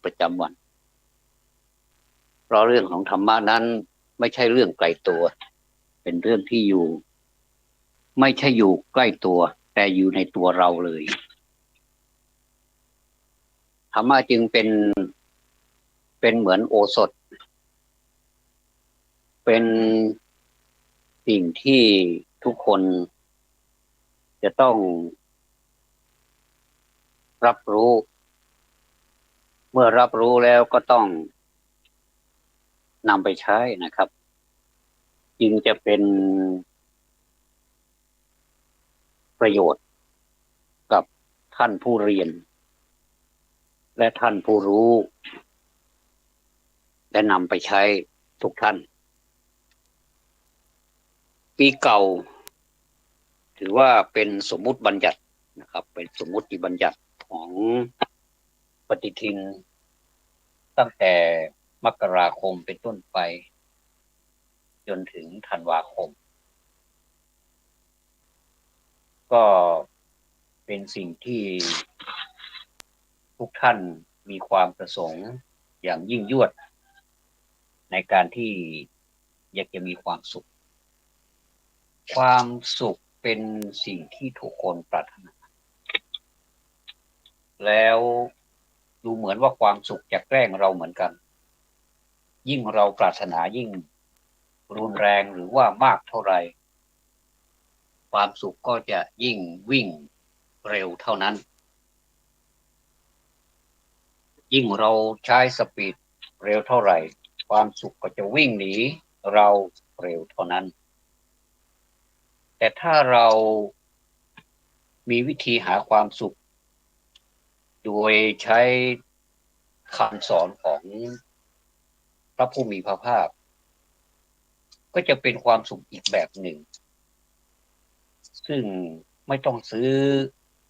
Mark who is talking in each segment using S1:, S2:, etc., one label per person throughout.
S1: ประจำวันเพราะเรื่องของธรรมะนั้นไม่ใช่เรื่องไกลตัวเป็นเรื่องที่อยู่ไม่ใช่อยู่ใกล้ตัวแต่อยู่ในตัวเราเลยธรรมะจึงเป็นเหมือนโอสถเป็นสิ่งที่ทุกคนจะต้องรับรู้เมื่อรับรู้แล้วก็ต้องนำไปใช้นะครับจึงจะเป็นประโยชน์กับท่านผู้เรียนและท่านผู้รู้และนำไปใช้ทุกท่านปีเก่าถือว่าเป็นสมมุติบัญญัตินะครับเป็นสมมุติบัญญัติของปฏิทินตั้งแต่มกราคมเป็นต้นไปจนถึงธันวาคมก็เป็นสิ่งที่ทุกท่านมีความประสงค์อย่างยิ่งยวดในการที่อยากจะมีความสุขความสุขเป็นสิ่งที่ทุกคนปรารถนาแล้วดูเหมือนว่าความสุขจะแกล้งเราเหมือนกันยิ่งเราปรารถนายิ่งรุนแรงหรือว่ามากเท่าไหร่ความสุขก็จะยิ่งวิ่งเร็วเท่านั้นยิ่งเราใช้สปีดเร็วเท่าไหร่ความสุขก็จะวิ่งหนีเราเร็วเท่านั้นแต่ถ้าเรามีวิธีหาความสุขโดยใช้คำสอนของพระผู้มีพระภาคก็จะเป็นความสุขอีกแบบหนึ่งซึ่งไม่ต้องซื้อ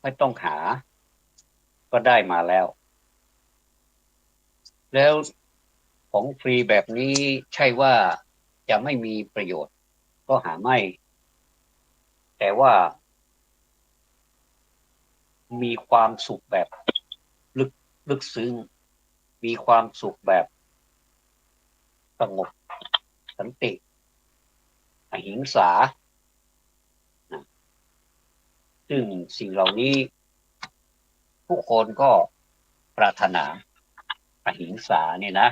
S1: ไม่ต้องหาก็ได้มาแล้วของฟรีแบบนี้ใช่ว่าจะไม่มีประโยชน์ก็หาไม่แต่ว่ามีความสุขแบบลึกลึกซึ้งมีความสุขแบบสงบสันติอหิงสาซึ่งสิ่งเหล่านี้ทุกคนก็ปรารถนาอหิงสาเนี่ยนะ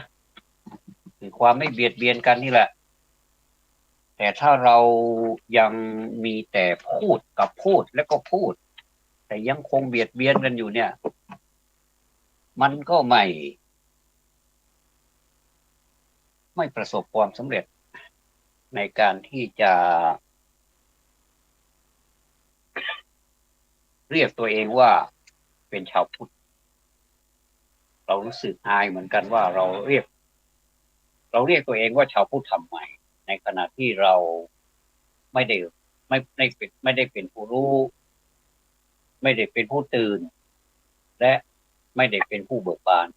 S1: คือความไม่เบียดเบียนกันนี่แหละแต่ถ้าเรายังมีแต่พูดกับพูดแล้วก็พูดแต่ยังคงเบียดเบียนกันอยู่เนี่ยมันก็ไม่ประสบความสำเร็จในการที่จะเรียกตัวเองว่าเป็นชาวพุทธเรารู้สึกอายเหมือนกันว่าเราเรียกตัวเองว่าชาวพุทธทำไมในขณะที่เราไม่ได้ไม่ได้เป็นผู้รู้ไม่ได้เป็นผู้ตื่นและไม่ได้เป็นผู้เบิกบาน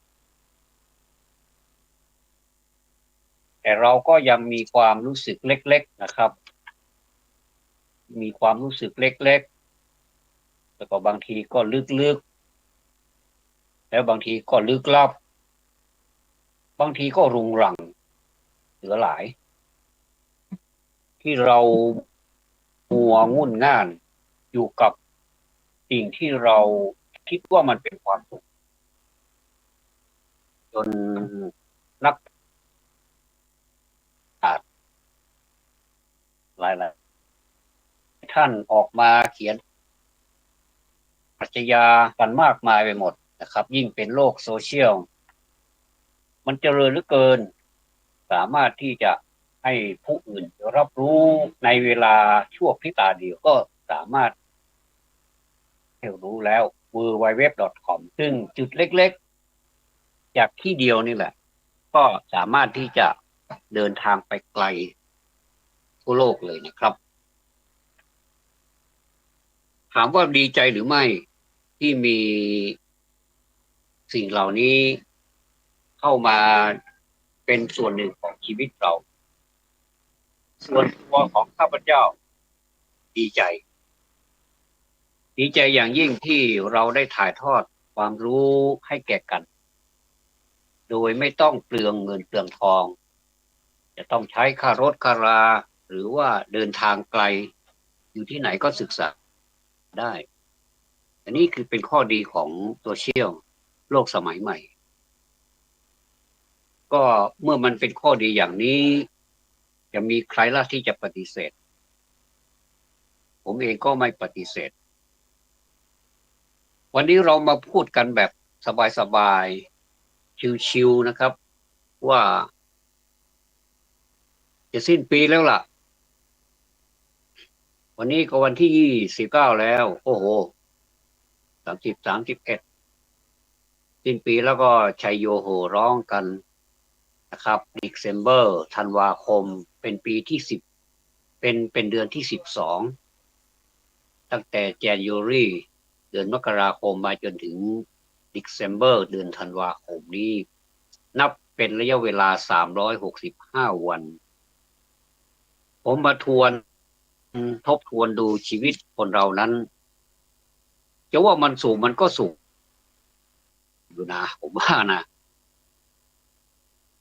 S1: แต่เราก็ยังมีความรู้สึกเล็กๆนะครับมีความรู้สึกเล็กๆแล้วก็บางทีก็ลึกๆแล้วบางทีก็ลึกลับบางทีก็รุงรังเหลือหลายที่เรามัวงุ่นง่านอยู่กับสิ่งที่เราคิดว่ามันเป็นความสุขจนนักปราชญ์หลายๆท่านออกมาเขียนปรัชญากันมากมายไปหมดนะครับยิ่งเป็นโลกโซเชียลมันเจริญเหลือเกินสามารถที่จะให้ผู้อื่นรับรู้ในเวลาชั่วพริบตาเดียวก็สามารถให้รู้แล้ว www.com ซึ่งจุดเล็กๆจากที่เดียวนี่แหละก็สามารถที่จะเดินทางไปไกลทั่วโลกเลยนะครับถามว่าดีใจหรือไม่ที่มีสิ่งเหล่านี้เข้ามาเป็นส่วนหนึ่งของชีวิตเราส่วนตัวของข้าพเจ้าดีใจอย่างยิ่งที่เราได้ถ่ายทอดความรู้ให้แก่กัน โดยไม่ต้องเปลืองเงินเปลืองทอง จะต้องใช้ค่ารถค่าราหรือว่าเดินทางไกลอยู่ที่ไหนก็ศึกษาได้อันนี้คือเป็นข้อดีของโซเชียลโลกสมัยใหม่ก็เมื่อมันเป็นข้อดีอย่างนี้จะมีใครล่ะที่จะปฏิเสธผมเองก็ไม่ปฏิเสธวันนี้เรามาพูดกันแบบสบายๆชิวๆนะครับว่าจะสิ้นปีแล้วล่ะวันนี้ก็วันที่29แล้วโอ้โห31สิ้นปีแล้วก็ชัยโยโห่ร้องกันนะครับDecember ธันวาคมเป็นปีที่10เป็นเดือนที่12ตั้งแต่ January เดือนมกราคมมาจนถึง December เดือนธันวาคมนี้นับเป็นระยะเวลา365วันผมมาทบทวนดูชีวิตคนเรานั้นจะว่ามันสูงมันก็สูงอยู่นะผมว่านะ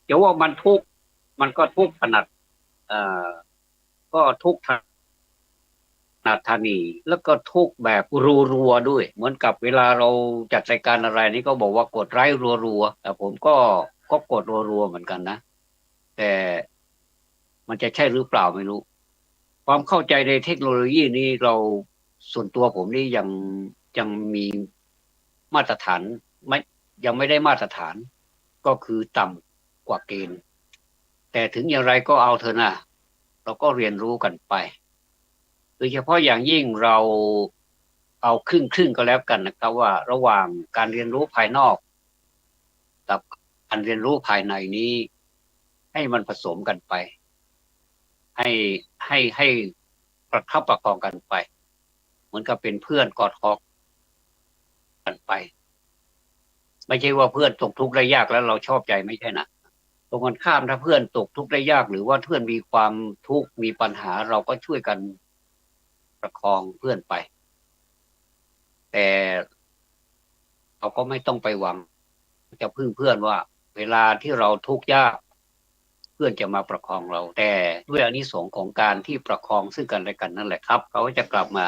S1: จะว่ามันทุกข์มันก็ทุกข์ขนาดเอ่อก็ทุกข์นาธานีแล้วก็ทุกแบบรัวๆด้วยเหมือนกับเวลาเราจัดรายการอะไรนี่ก็บอกว่ากดไลค์รัวๆแต่ผมก็กดรัวๆเหมือนกันนะแต่มันจะใช่หรือเปล่าไม่รู้ความเข้าใจในเทคโนโลยีนี้เราส่วนตัวผมนี่ยังมีมาตรฐานไม่ยังไม่ได้มาตรฐานก็คือต่ำกว่าเกณฑ์แต่ถึงอย่างไรก็เอาเถอะนะเราก็เรียนรู้กันไป โดยเฉพาะอย่างยิ่งเราเอาครึ่งก็แล้วกันนะครับว่าระหว่างการเรียนรู้ภายนอกกับการเรียนรู้ภายในนี้ให้มันผสมกันไปให้ให้ประคับประคองกันไปเหมือนกับเป็นเพื่อนกอดคอกันไปไม่ใช่ว่าเพื่อนตกทุกข์ได้ยากแล้วเราชอบใจไม่ใช่นะตรงกันข้ามถ้าเพื่อนตกทุกข์ได้ยากหรือว่าเพื่อนมีความทุกข์มีปัญหาเราก็ช่วยกันประคองเพื่อนไปแต่เราก็ไม่ต้องไปหวังจะพึ่งเพื่อนว่าเวลาที่เราทุกข์ยากเพื่อนจะมาประคองเราแต่ด้วยอานิสงส์ของการที่ประคองซึ่งกันและกันนั่นแหละครับเขาจะกลับมา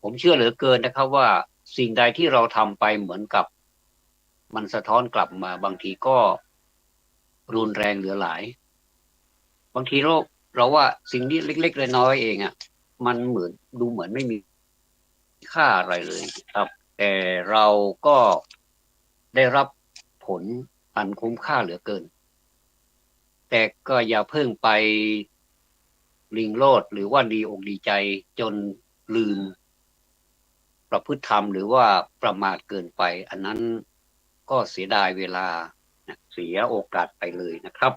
S1: ผมเชื่อเหลือเกินนะครับว่าสิ่งใดที่เราทำไปเหมือนกับมันสะท้อนกลับมาบางทีก็รุนแรงเหลือหลายบางทีเราว่าสิ่งนี้เล็กๆน้อยๆเองอ่ะมันเหมือนไม่มีค่าอะไรเลยครับแต่เราก็ได้รับผลอันคุ้มค่าเหลือเกินแต่ก็อย่าเพิ่งไปลิงโลดหรือว่าดีอกดีใจจนลืมประพฤติธรรมหรือว่าประมาทเกินไปอันนั้นก็เสียดายเวลาเสียโอกาสไปเลยนะครับ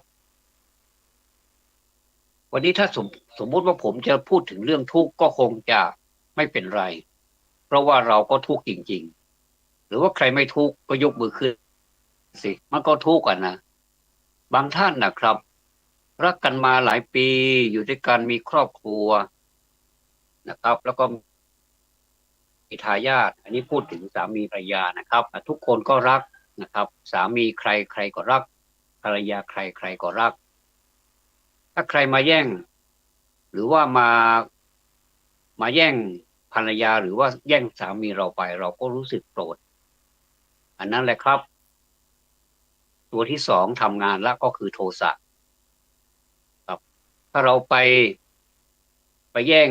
S1: วันนี้ถ้าสมมุติว่าผมจะพูดถึงเรื่องทุกข์ก็คงจะไม่เป็นไรเพราะว่าเราก็ทุกข์จริงๆหรือว่าใครไม่ทุกข์ก็ยกมือขึ้นสิมันก็ทุกข์อ่ะนะบางท่านนะครับรักกันมาหลายปีอยู่ด้วยกันมีครอบครัวนะครับแล้วก็มีทายาทอันนี้พูดถึงสามีภรรยานะครับทุกคนก็รักนะครับสามีใครใครก็รักภรรยาใครใครก็รักถ้าใครมาแย่งหรือว่ามาแย่งภรรยาหรือว่าแย่งสามีเราไปเราก็รู้สึกโกรธอันนั้นแหละครับตัวที่สองทำงานแล้วก็คือโทสะครับถ้าเราไปแย่ง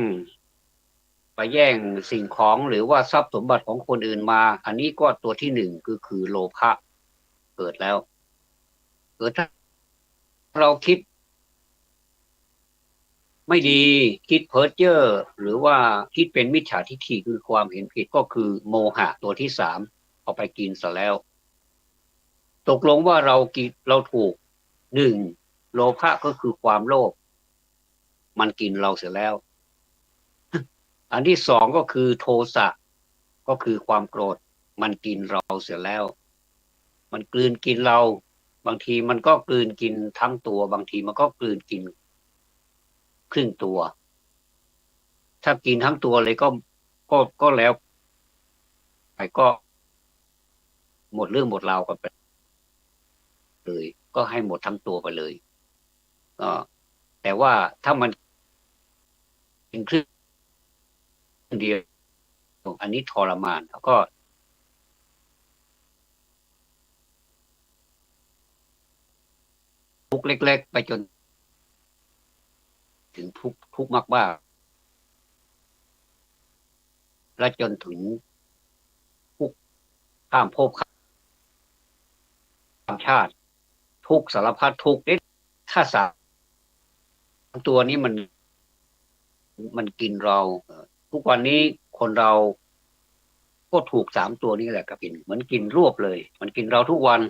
S1: ไปแย่งสิ่งของหรือว่าทรัพย์สมบัติของคนอื่นมาอันนี้ก็ตัวที่หนึ่งคือโลภะเกิดแล้วเกิดถ้าเราคิดไม่ดีคิดเพ้อเจ้อหรือว่าคิดเป็นมิจฉาทิฏฐิคือความเห็นผิดก็คือโมหะตัวที่สามเอาไปกินซะแล้วตกลงว่าเราถูกหนึ่งโลภะก็คือความโลภมันกินเราเสียแล้วอันที่สองก็คือโทสะก็คือความโกรธมันกินเราเสียแล้วมันกลืนกินเราบางทีมันก็กลืนกินทั้งตัวบางทีมันก็กลืนกินครึ่งตัวถ้ากินทั้งตัวเลยก็แล้วไปก็หมดเรื่องหมดราวกันไป เลยก็ให้หมดทั้งตัวไปเลยก็แต่ว่าถ้ามันเป็นครึ่งเดียวอันนี้ทรมานแล้วก็ทุกข์เล็กๆไปจนถึงทุกข์มากๆและจนถึงทุกข์ข้ามภพข้ามชาติทุกข์สารพัดทุกข์นี่ถ้าสามตัวนี้มันกินเราทุกวันนี้คนเราก็ถูกสามตัวนี้แหละกับกินเหมือนกินรวบเลยมันกินเราทุกวัน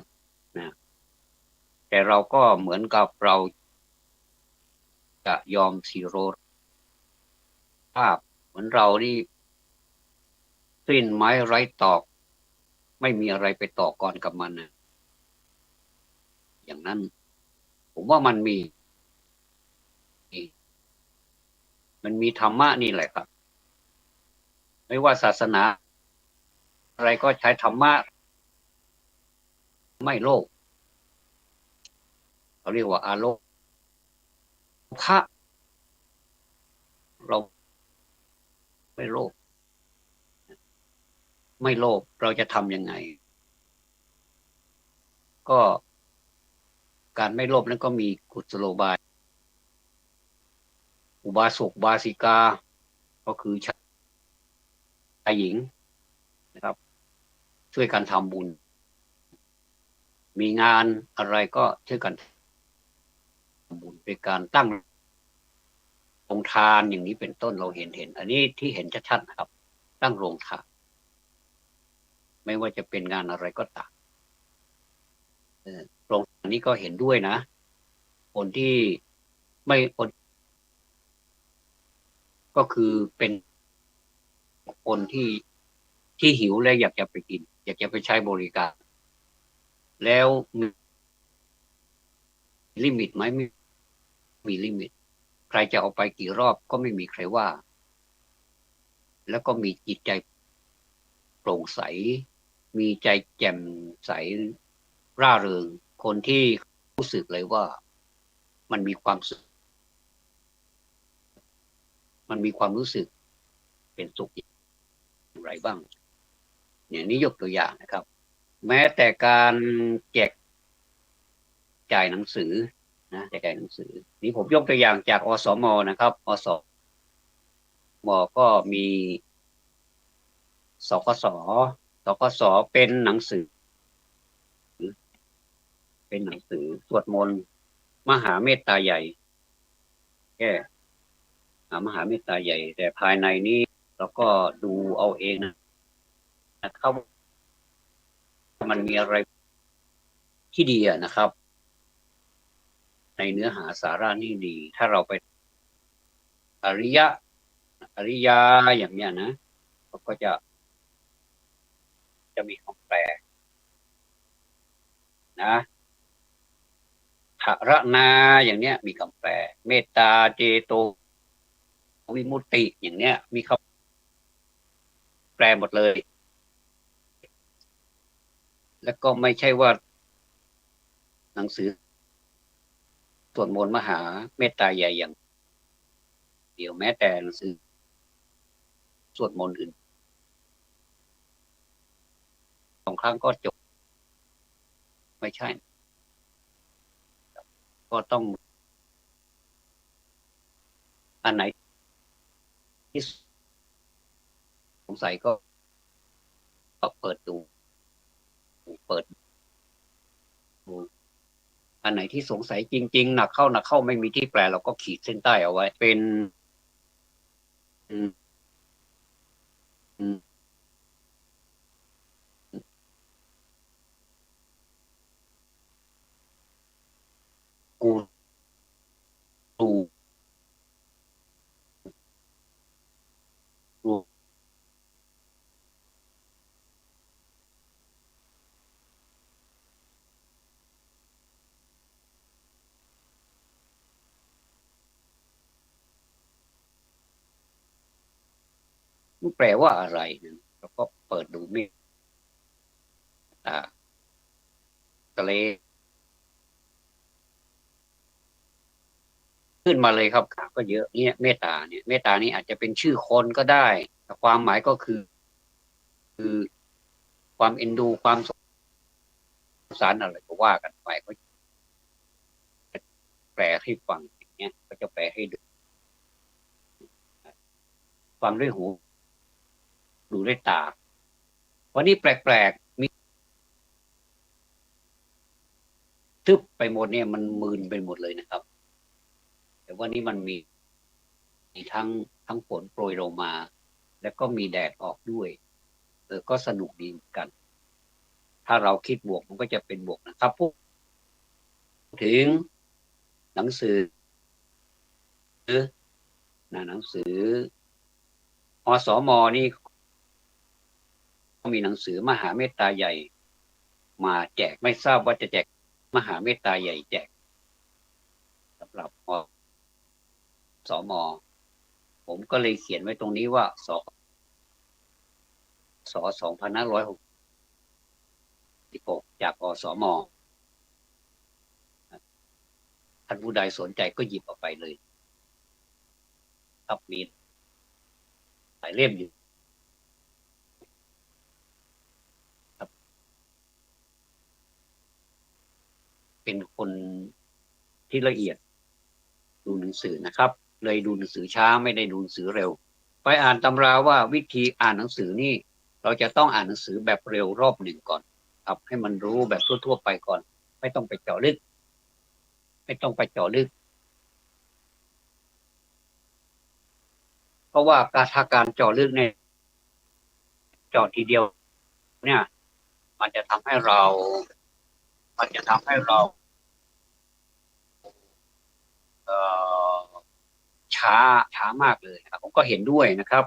S1: นะแต่เราก็เหมือนกับเราจะยอมซีโร่ภาพเหมือนเรานี่สิ้นไม้ไร้ตอกไม่มีอะไรไปต่อกรกับมันนะอย่างนั้นผมว่ามันมีธรรมะนี่แหละครับไม่ว่าศาสนาอะไรก็ใช้ธรรมะไม่โลภเขาเรียกว่าอาโลภะเราไม่โลภไม่โลภเราจะทำยังไงก็การไม่โลภนั้นก็มีกุศโลบายอุบาสกบาสิกาก็คือชายหญิงนะครับช่วยกันทำบุญมีงานอะไรก็ช่วยกันทำบุญเป็นการตั้งโรงทานอย่างนี้เป็นต้นเราเห็นอันนี้ที่เห็นชัดๆนะครับตั้งโรงทานไม่ว่าจะเป็นงานอะไรก็ตามโรงทานนี้ก็เห็นด้วยนะคนที่ไม่คนก็คือเป็นคนที่หิวและอยากจะไปกินอยากจะไปใช้บริการแล้วมีลิมิตไหมไม่มีลิมิตใครจะเอาไปกี่รอบก็ไม่มีใครว่าแล้วก็มีจิตใจโปร่งใสมีใจแจ่มใสร่าเริงคนที่รู้สึกเลยว่ามันมีความสุขมันมีความรู้สึกเป็นสุขอย่างไรบ้างอย่างนี้ยกตัวอย่างนะครับแม้แต่การแจกจ่ายหนังสือนะแจกจ่ายหนังสือนี่ผมยกตัวอย่างจากอสมนะครับอสมก็มีสคสสคสเป็นหนังสือเป็นหนังสือสวดมนต์มหาเมตตาใหญ่แก้มหาเมตตาใหญ่แต่ภายในนี้เราก็ดูเอาเองนะครับมันมีอะไรที่ดีนะครับในเนื้อหาสาระนี่ดีถ้าเราไปอริยะอริยาอย่างเนี้ยนะก็จะมีคำแปลนะถระนาอย่างเนี้ยมีคำแปลเมตตาเจโตวิมุตติอย่างเนี้ยมีคำแปลหมดเลยแล้วก็ไม่ใช่ว่าหนังสือสวดมนต์มหาเมตตาใหญ่อย่างเดียวแม้แต่หนังสือสวดมนต์อื่น2 ครั้งก็จบไม่ใช่ก็ต้องอันไหนที่สงสัยก็เปิดดูเปิดดูอันไหนที่สงสัยจริงๆหนักเข้าไม่มีที่แปลเราก็ขีดเส้นใต้เอาไว้เป็นกูรูรูแปลว่าอะไรนะแล้วก็เปิดดูเมตตาทะเล ขึ้นมาเลยครับก็เยอะเนี่ยเมตตาเนี่ยเมตตานี้อาจจะเป็นชื่อคนก็ได้ความหมายก็คือความเอ็นดูความสงสารอะไรก็ว่ากันไปก็แปลให้ฟังอย่างเงี้ยก็จะแปลให้ดูฟังด้วยหูดูด้วยตาวันนี้แปลกๆมีทึบไปหมดเนี่ยมันมึนไปหมดเลยนะครับแต่วันนี้มันมีทั้งฝนโปรยลงมาแล้วก็มีแดดออกด้วยก็สนุกดีเหมือนกันถ้าเราคิดบวกมันก็จะเป็นบวกนะครับพูดถึงหนังสือหนังสืออสมนี่มีหนังสือมหาเมตตาใหญ่มาแจกไม่ทราบว่าจะแจกมหาเมตตาใหญ่แจกสำหรับอสมผมก็เลยเขียนไว้ตรงนี้ว่า2566จากอสมท่านผู้ใดสนใจก็หยิบออกไปเลยครับมีหลายเล่มอยู่ครับเป็นคนที่ละเอียดดูหนังสือนะครับเลยดูหนังสือช้าไม่ได้ดูหนังสือเร็วไปอ่านตำราว่าวิธีอ่านหนังสือนี่เราจะต้องอ่านหนังสือแบบเร็วรอบหนึ่งก่อนครับให้มันรู้แบบทั่วๆไปก่อนไม่ต้องไปเจาะลึกไม่ต้องไปเจาะลึกเพราะว่าถ้าการเจาะลึกเนี่ยเจาะทีเดียวเนี่ยมันจะทำให้เรามันจะทำให้เราเอ่อช้ามากเลยครับผมก็เห็นด้วยนะครับ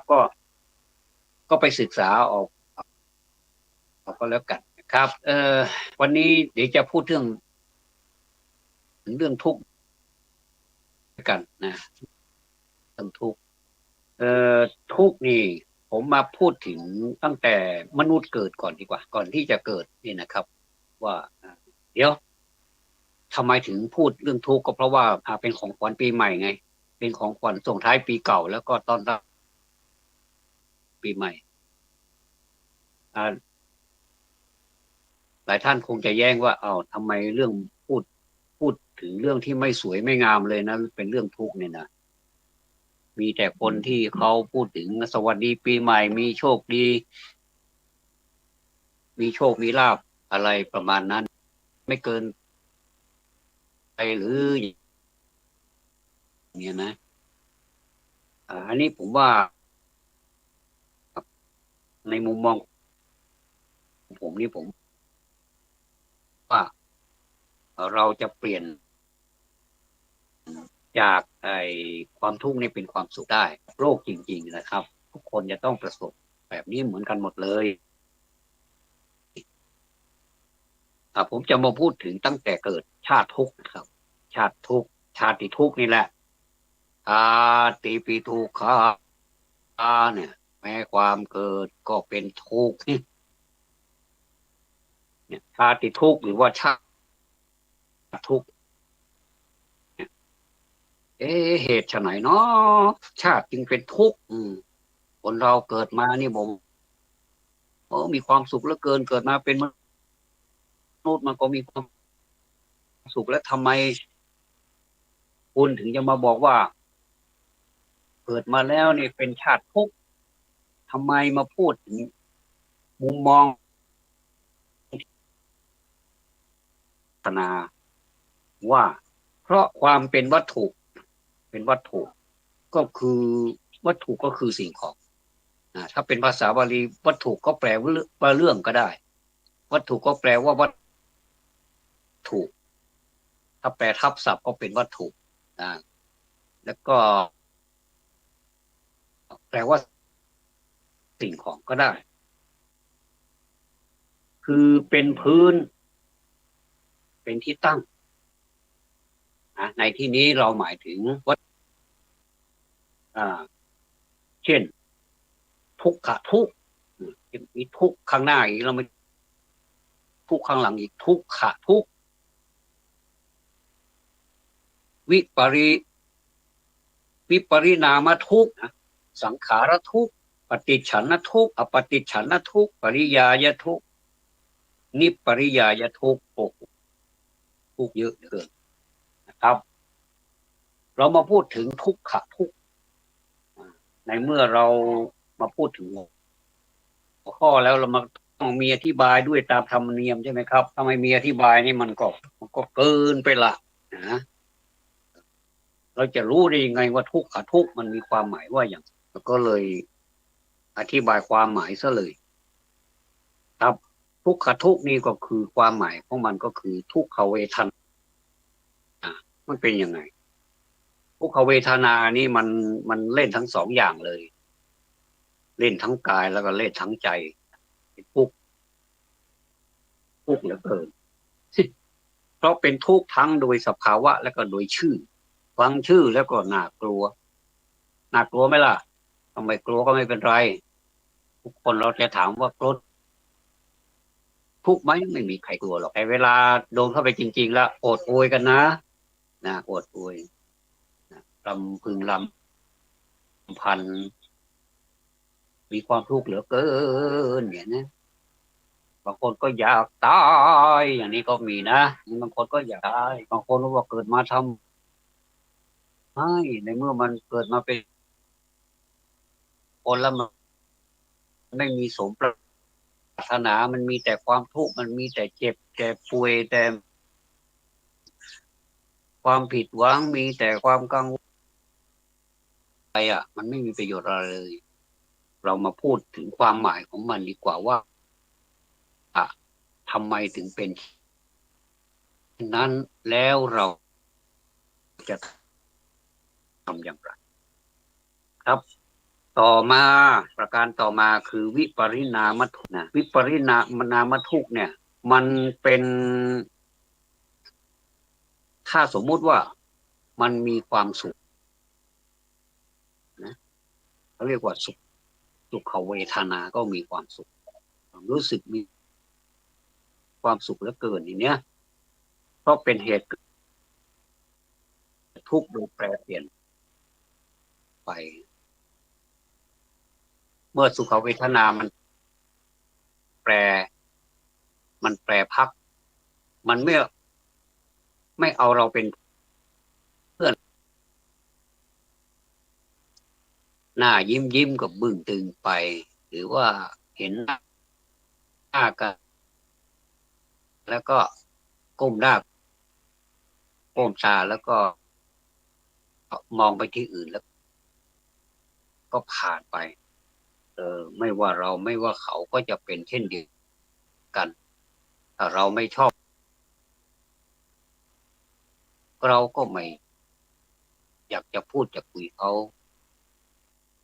S1: ก็ไปศึกษาออกก็แล้วกันนะครับวันนี้เดี๋ยวจะพูดถึงเรื่องทุกข์กันนะเรื่องทุกข์เอ่อทุกข์นี่ผมมาพูดถึงตั้งแต่มนุษย์เกิดก่อนดีกว่าก่อนที่จะเกิดนี่นะครับว่าเดี๋ยวทำไมถึงพูดเรื่องทุกข์ก็เพราะว่าเป็นของขวัญปีใหม่ไงเป็นของขวัญส่งท้ายปีเก่าแล้วก็ต้อนรับปีใหม่อ่าหลายท่านคงจะแย้งว่าทำไมเรื่องพูดพูดถึงเรื่องที่ไม่สวยไม่งามเลยนะเป็นเรื่องทุกข์เนี่ยนะมีแต่คนที่เขาพูดถึงสวัสดีปีใหม่มีโชคดีมีโชคมีลาภอะไรประมาณนั้นไม่เกินไปหรืออย่างเงี้ยนะอันนี้ผมว่าในมุมมองของผมนี่ผมว่าเราจะเปลี่ยนจากความทุกข์นี่เป็นความสุขได้โลกจริงๆนะครับทุกคนจะต้องประสบแบบนี้เหมือนกันหมดเลยผมจะมาพูดถึงตั้งแต่เกิดชาติทุกข์นะครับชาติทุกข์ชาติทุกข์นี่แหละชาติปีทุกขาเนี่ยแม้ความเกิดก็เป็นทุกข์เนี่ยชาติทุกข์หรือว่าชาติทุกข์เหตุไฉนเนาะชาติจึงเป็นทุกข์คนเราเกิดมานี่ผมมีความสุขเหลือเกินเกิดมาเป็นมนุษย์มันก็มีความสุขแล้วทำไมคุณถึงจะมาบอกว่าเกิดมาแล้วนี่เป็นชาติทุกข์ทำไมมาพูดถึงมุมมองศาสนาว่าเพราะความเป็นวัตถุเป็นวัตถุก็คือวัตถุก็คือสิ่งของถ้าเป็นภาษาบาลีวัตถุก็แปลว่าเรื่องก็ได้วัตถุก็แปลว่าวัตถุถ้าแปลทับศัพท์ก็เป็นวัตถุนะแล้วก็แปลว่าสิ่งของก็ได้คือเป็นพื้นเป็นที่ตั้งในที่นี้เราหมายถึงวัตเช่นทุกขะทุกมีทุกข้างหน้าอีกเราไม่ทุกข้างหลังอีกทุกขะทุกวิปริ วิปริณามทุกข์สังขารทุกข์ปฏิฉันนทุกข์อปฏิฉันนทุกข์ปริยายทุกข์นิปริยายทุกข์โอ้โหทุกข์เยอะเกินนะครับ เรามาพูดถึงทุกขะทุกข์ในเมื่อเรามาพูดถึงหัวข้อแล้วเรามาต้องมีอธิบายด้วยตามธรรมเนียมใช่ไหมครับถ้าไม่มีอธิบายนี่มันก็เกินไปละนะเราจะรู้ได้ยังไงว่าทุกขะทุกข์มันมีความหมายว่าอย่างแล้วก็เลยอธิบายความหมายซะเลยครับทุกขะทุกข์นี่ก็คือความหมายของมันก็คือทุกขเวทนามันเป็นยังไงทุกขเวทนานี่มันเล่นทั้งสองอย่างเลยเล่นทั้งกายแล้วก็เล่นทั้งใจทุกข์เหลือเกินเพราะเป็นทุกข์ทั้งโดยสภาวะและก็โดยชื่อฟังชื่อแล้วก็น่ากลัวไหมล่ะทำไมกลัวก็ไม่เป็นไรทุกคนเราจะถามว่ากลัวทุกข์ไหมไม่มีใครกลัวหรอกแต่เวลาโดนเข้าไปจริงๆแล้วโอดโอยกันนะโอดโอยลำพึงลำพันมีความทุกข์เหลือเกินเนี่ยนะบางคนก็อยากตายอย่างนี้ก็มีนะบางคนก็อยากตายบางคนก็ว่าเกิดมาทำให้ในเมื่อมันเกิดมาเป็นคนแล้วมันไม่มีสมปรารถนามันมีแต่ความทุกข์มันมีแต่เจ็บแต่ป่วยแต่ความผิดหวังมีแต่ความกังวลมันไม่มีประโยชน์อะไรเลยเรามาพูดถึงความหมายของมันดีกว่าว่าทำไมถึงเป็นนั้นแล้วเราจะทำอย่างไรครับต่อมาประการต่อมาคือวิปริณามทุกข์นะวิปริณามทุกข์เนี่ยมันเป็นถ้าสมมุติว่ามันมีความสุขนะเขาเรียกว่าสุขเวทนาก็มีความสุขรู้สึกมีความสุขเหลือเกินอย่างเนี้ยเพราะเป็นเหตุทุกข์โดยแปรเปลี่ยนไปเมื่อสุขเวทนามันแปรพักมันไม่เอาเราเป็นเพื่อนหน้ายิ้มกับบึ้งตึงไปหรือว่าเห็นหน้ากันแล้วก็ก้มหน้าก้มตาแล้วก็มองไปที่อื่นแล้วก็ผ่านไปไม่ว่าเราไม่ว่าเขาก็จะเป็นเช่นเดียวกันถ้าเราไม่ชอบเราก็ไม่อยากจะพูดจะคุยเขา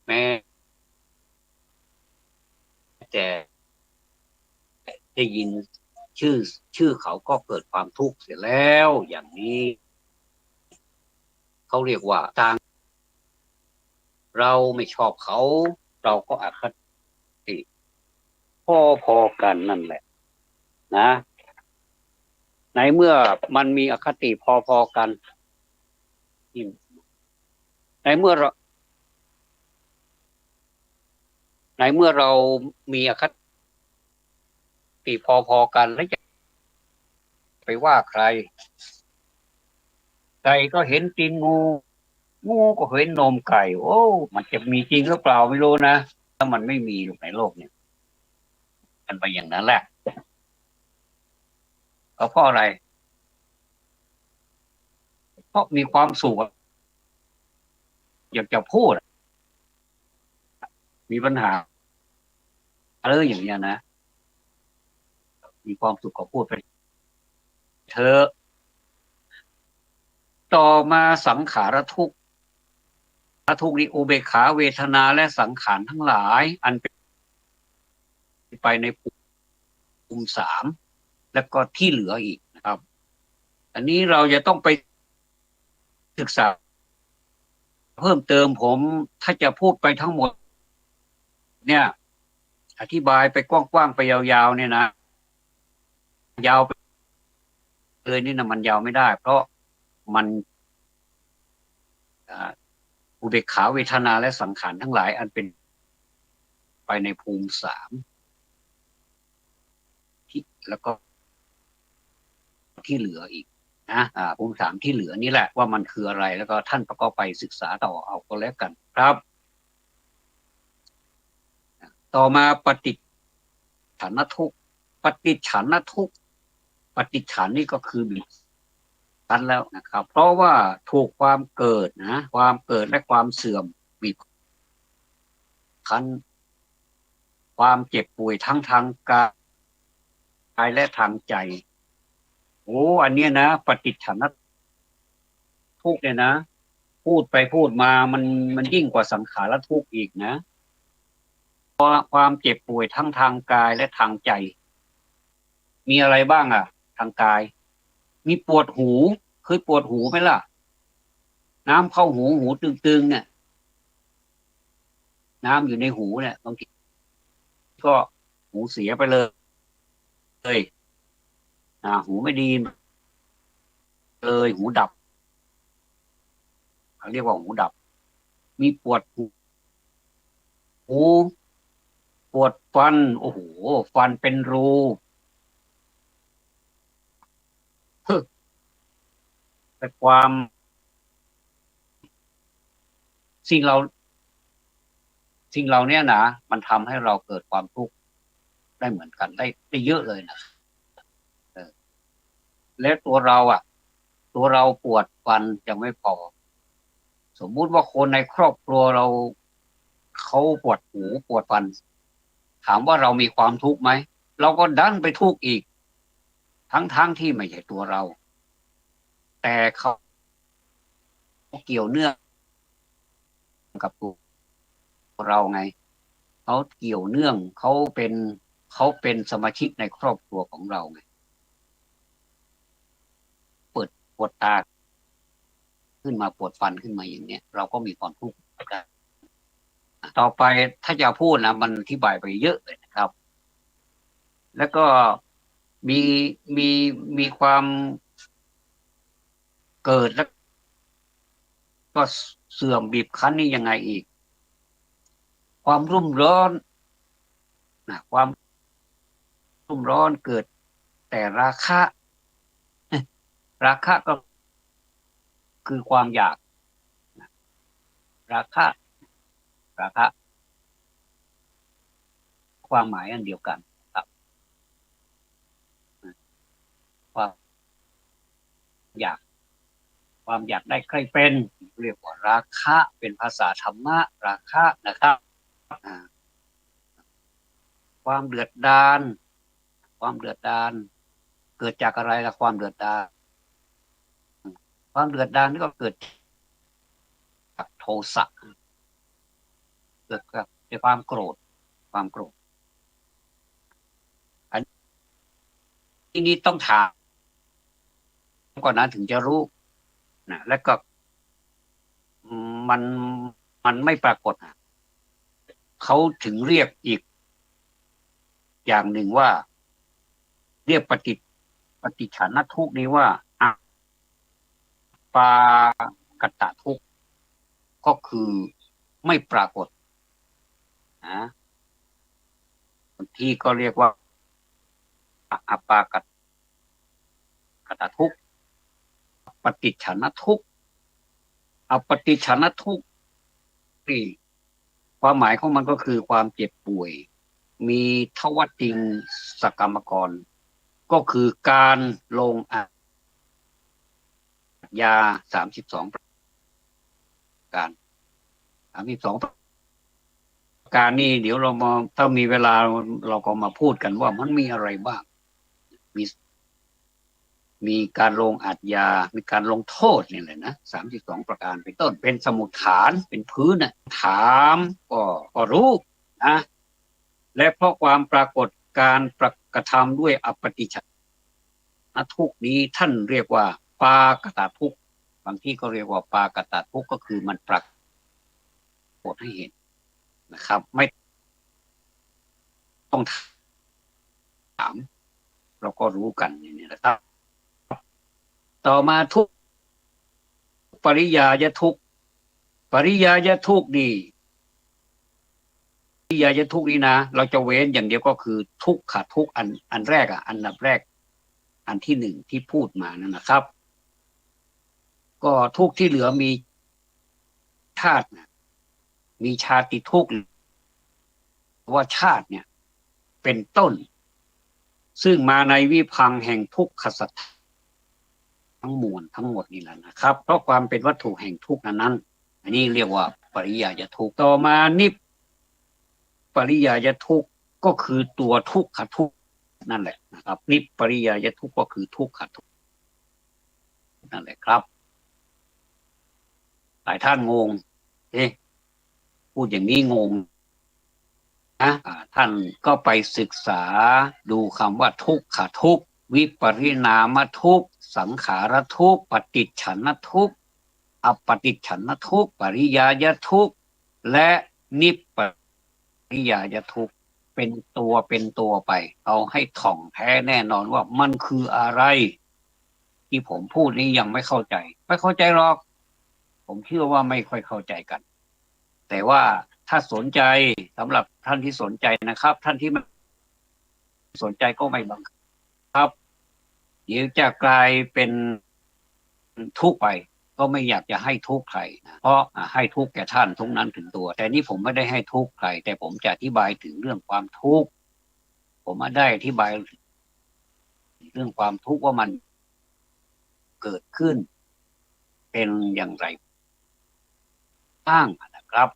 S1: แม้แต่ได้ยินชื่อเขาก็เกิดความทุกข์เสียแล้วอย่างนี้เขาเรียกว่าต่างเราไม่ชอบเขาเราก็อคติพอกันนั่นแหละนะในเมื่อมันมีอคติพอกันในเมื่อเรามีอคติพอกันแล้วจะไปว่าใครไก่ก็เห็นตีนงูก็เห็นนมไก่โอ้มันจะมีจริงหรือเปล่าไม่รู้นะถ้ามันไม่มีในโลกเนี่ยมันไปอย่างนั้นแหละเพราะอะไรเพราะมีความสุขอยากจะพูดมีปัญหาอะไรอย่างเงี้ยนะมีความสุขก็พูดไปเธอต่อมาสังขารทุกข์นี้อุเบกขาเวทนาและสังขารทั้งหลายอันเป็นไปในภูมิสามแล้วก็ที่เหลืออีกนะครับอันนี้เราจะต้องไปศึกษาเพิ่มเติมผมถ้าจะพูดไปทั้งหมดเนี่ยอธิบายไปกว้างๆไปยาวๆเนี่ยนะยาวไปเลยนี่นะมันยาวไม่ได้เพราะมัน อุเบกขาเวทนาและสังขารทั้งหลายอันเป็นไปในภูมิสามที่แล้วก็ที่เหลืออีกนะภูมิสามที่เหลือนี่แหละว่ามันคืออะไรแล้วก็ท่านก็ไปศึกษาต่อเอาก็แล้วกันครับต่อมาปฏิฉันนทุกข์ปฏิฉันนทุกข์ปฏิฉันนี่ก็คือบีบคั้นแล้วนะครับเพราะว่าถูกความเกิดนะความเกิดและความเสื่อมบีบคั้นความเจ็บป่วยทั้งทางกายและทางใจโอ้อันเนี้ยนะปฏิฉันนทุกข์เนี่ยนะพูดไปพูดมามันยิ่งกว่าสังขารทุกข์อีกนะความเจ็บป่วยทั้งทางกายและทางใจมีอะไรบ้างทางกายมีปวดหูเคยปวดหูไหมล่ะน้ำเข้าหูหูตึงๆเนี่ยน้ำอยู่ในหูเนี่ยบางทีก็หูเสียไปเลยหูไม่ดีเลยหูดับเขาเรียกว่าหูดับมีปวดหูปวดฟันโอ้โหฟันเป็นรูแต่ความสิ่งเราเนี่ยนะมันทำให้เราเกิดความทุกข์ได้เหมือนกันได้เยอะเลยนะและตัวเราปวดฟันจะไม่พอสมมุติว่าคนในครอบครัวเราเขาปวดหูปวดฟันถามว่าเรามีความทุกข์ไหมเราก็ดันไปทุกข์อีกทั้งที่ไม่ใช่ตัวเราแต่เขาเกี่ยวเนื่องกับตัวเราไงเขาเกี่ยวเนื่องเขาเป็นสมาชิกในครอบครัวของเราไงเปิดปวดตาขึ้นมาปวดฟันขึ้นมาอย่างเนี้ยเราก็มีความทุกข์กันต่อไปถ้าจะพูดนะมันอธิบายไปเยอะเลยนะครับแล้วก็มีมีมีความเกิดแล้วก็เสื่อมบีบคั้นนี่ยังไงอีกความรุ่มร้อนความรุ่มร้อนเกิดแต่ราคะก็คือความอยากราคะราคะความหมายอันเดียวกันครับความอยากได้ใครเป็นเรียกว่าราคะเป็นภาษาธรรมะราคะนะครับความเดือดดาลเกิดจากอะไรล่ะความเดือดดาลนี่ก็เกิดจากโทสะเกิดจากความโกรธอันนี้ต้องถามก่อนนะถึงจะรู้นะแล้วก็มันไม่ปรากฏเขาถึงเรียกอีกอย่างหนึ่งว่าเรียกปฏิฉันนทุกข์นี้ว่าปากตะทุกข์ก็คือไม่ปรากฏนะบางที่ก็เรียกว่าอปากตะทุกข์ปฏิฉันนทุกข์ปฏิฉันนทุกข์นี่ความหมายของมันก็คือความเจ็บป่วยมีทวติงสกรรมกรก็คือการลงยา32ประการประการนี่เดี๋ยวเรามาถ้ามีเวลาเราก็มาพูดกันว่ามันมีอะไรบ้างมีการลงอาญามีการลงโทษนี่แหละนะ32ประการเป็นต้นเป็นสมุดฐานเป็นพื้นถามก็รู้นะและเพราะความปรากฏการกระทำด้วยอปฏิฉันนทุกข์นี้ท่านเรียกว่าปากตทุกข์บางที่ก็เรียกว่าปากตทุกข์ก็คือมันปรากฏให้เห็นนะครับไม่ต้องถามเราก็รู้กันนี่นะครับต่อมาทุกปริยายทุก ปริยายทุกข์ดีปริยายทุกข์นี้นะเราจะเว้นอย่างเดียวก็คือทุกขะทุกข์อันแรกอันดับแรกอันที่หนึ่งที่พูดมานั่นนะครับ ก็ทุกข์ที่เหลือมีชาติมีชาติทุกข์ว่าชาติเนี่ยเป็นต้นซึ่งมาในวิพังค์แห่งทุกขสัตว์ทั้งมวลทั้งหมดนี่แหละนะครับเพราะความเป็นวัตถุแห่งทุกข์นั้นอันนี้เรียกว่าปริยายทุกข์ต่อมานิพปริยายทุกข์ก็คือตัวทุกขทุกข์นั่นแหละนะครับนิพปริยายทุกข์ก็คือทุกขทุกข์นั่นแหละครับหลายท่านงงพูดอย่างนี้งงนะท่านก็ไปศึกษาดูคำว่าทุกขทุกข์วิปริณามทุกข์สังขารทุกข์ปฏิจฉันนทุกข์อปฏิจฉันนทุกข์ปริยายทุกข์และนิพปริยายทุกข์เป็นตัวไปเอาให้ถ่องแท้แน่นอนว่ามันคืออะไรที่ผมพูดนี้ยังไม่เข้าใจหรอกผมเชื่อว่าไม่ค่อยเข้าใจกันแต่ว่าถ้าสนใจสำหรับท่านที่สนใจนะครับท่านที่ไม่สนใจก็ไม่บังคับครับเดี๋ยวจะกลายเป็นทุกข์ไปก็ไม่อยากจะให้ทุกข์ใครนะเพราะให้ทุกข์แก่ท่านทุกนั้นถึงตัวแต่นี่ผมไม่ได้ให้ทุกข์ใครแต่ผมจะอธิบายถึงเรื่องความทุกข์ผมไม่ได้อธิบายเรื่องความทุกข์ว่ามันเกิดขึ้นเป็นอย่างไรบ้างนะครับ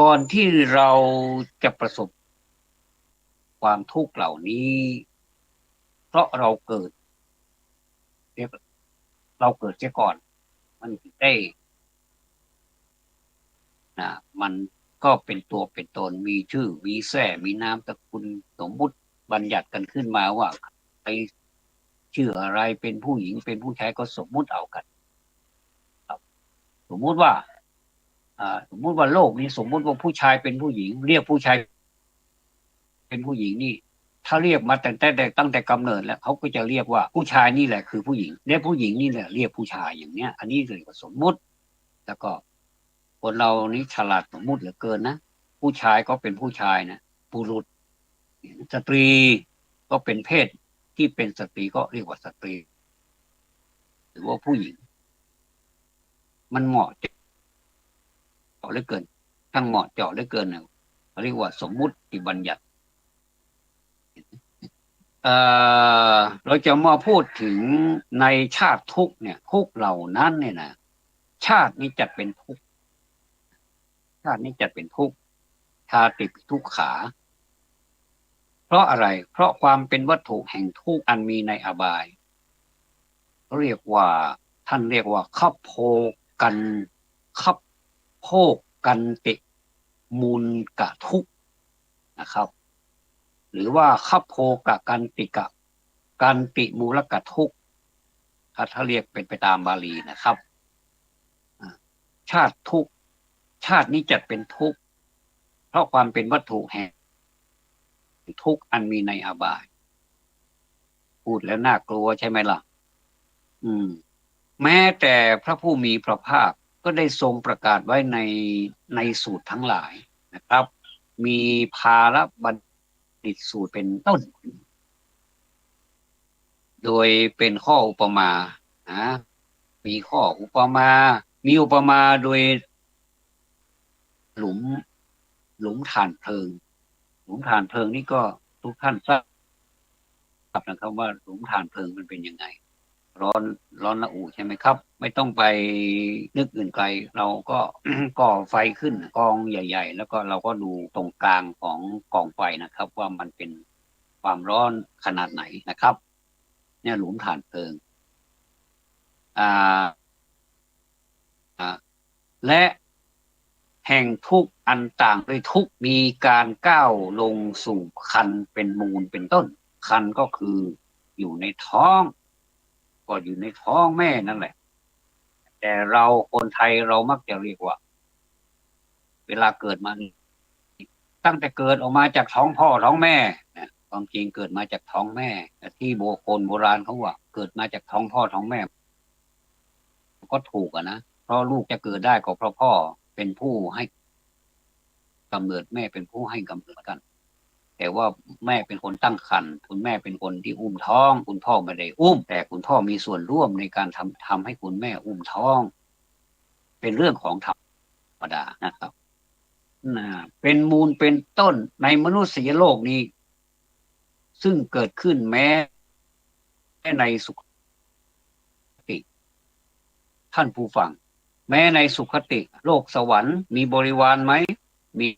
S1: ก่อนที่เราจะประสบความทุกข์เหล่านี้เพราะเราเกิดเสียก่อนมันได้มันก็เป็นตัวเป็นตนมีชื่อมีแท้มีนามสกุลสมมุติบัญญัติกันขึ้นมาว่าใครชื่ออะไรเป็นผู้หญิงเป็นผู้ชายก็สมมุติเอากันครับสมมุติว่าโลกนี้สมมุติว่าผู้ชายเป็นผู้หญิงเรียกผู้ชายเป็นผู้หญิงนี่ถ้าเรียกมาตั้งแต่กำเนิดแล้วเขาก็จะเรียกว่าผู้ชายนี่แหละคือผู้หญิงและผู้หญิงนี่แหละเรียกผู้ชายอย่างเนี้ยอันนี้เรียกว่าสมมุติแล้วก็คนเรานี่ฉลาดสมมุติเหลือเกินนะผู้ชายก็เป็นผู้ชายนะบุรุษสตรีก็เป็นเพศที่เป็นสตรีก็เรียกว่าสตรีหรือว่าผู้หญิงมันเหมาะเจาะเหลือเกินทั้งเหมาะเจาะเหลือเกินนะเรียกว่าสมมุติบัญญัติเราจะมาพูดถึงในชาติทุกเนี่ยทุกเหล่านั้นเนี่ยนะชาตินี้จัดเป็นทุกชาตินี้จัดเป็นทุกชาติทุกขาเพราะอะไรเพราะความเป็นวัตถุแห่งทุกอันมีในอบายเรียกว่าท่านเรียกว่าคัพโพกันคัพโพกันติมูลกะทุกนะครับหรือว่าคัพโพกะกันติกะกันติมูลกะทุกถ้าเรียกเป็นไปตามบาลีนะครับชาติทุกชาตินี้จัดเป็นทุกเพราะความเป็นวัตถุแห่งทุกอันมีในอบายพูดแล้วน่ากลัวใช่ไหมล่ะแม้แต่พระผู้มีพระภาคก็ได้ทรงประกาศไว้ในสูตรทั้งหลายนะครับมีภาระบัณฑิตสูตรเป็นต้นโดยเป็นข้ออุปมามีข้ออุปมามีอุปมาโดยหลุมถ่านเพลิงหลุมถ่านเพลิงนี่ก็ทุกท่านทราบนะครับว่าหลุมถ่านเพลิงมันเป็นยังไงร้อนระอุใช่ไหมครับไม่ต้องไปนึกอื่นไกลเราก็ก่อไฟขึ้นกองใหญ่ๆแล้วก็เราก็ดูตรงกลางของกองไฟนะครับว่ามันเป็นความร้อนขนาดไหนนะครับเนี่ยหลุมถ่านเพลิงและแห่งทุกอันต่างด้วยทุกมีการก้าวลงสู่คันเป็นมูลเป็นต้นคันก็คืออยู่ในท้องก็อยู่ในท้องแม่นั่นแหละแต่เราคนไทยเรามักจะเรียกว่าเวลาเกิดมาตั้งแต่เกิดออกมาจากท้องพ่อท้องแม่ความจริงเกิดมาจากท้องแม่ที่โบราณเขาว่าเกิดมาจากท้องพ่อท้องแม่ก็ถูกนะ เพราะลูกจะเกิดได้ก็เพราะพ่อเป็นผู้ให้กำเนิดแม่เป็นผู้ให้กำเนิดกัน แต่ว่าแม่เป็นคนตั้งครรภ์คุณแม่เป็นคนที่อุ้มท้องคุณพ่อไม่ได้อุ้มแต่คุณพ่อมีส่วนร่วมในการทำให้คุณแม่อุ้มท้องเป็นเรื่องของธรรมดานะครับเป็นมูลเป็นต้นในมนุษยโลกนี้ซึ่งเกิดขึ้นแม้ในสุคติท่านผู้ฟังแม้ในสุคติโลกสวรรค์มีบริวารไหมมี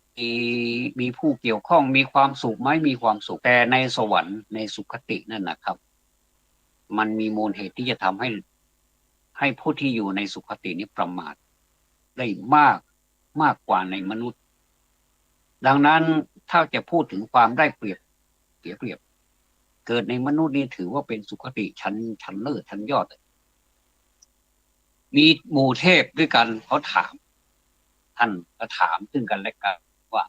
S1: มีผู้เกี่ยวข้องมีความสุขไหมมีความสุขแต่ในสวรรค์ในสุคตินั่นนะครับมันมีมูลเหตุที่จะทำให้ผู้ที่อยู่ในสุคตินี้ประมาทได้มากกว่าในมนุษย์ดังนั้นถ้าจะพูดถึงความได้เปรียบเสียเปรียบเกิดในมนุษย์นี่ถือว่าเป็นสุคติชั้นเลิศชั้นยอดมีหมู่เทพด้วยกันเขาถามท่านก็ถามซึ่งกันและกันว่า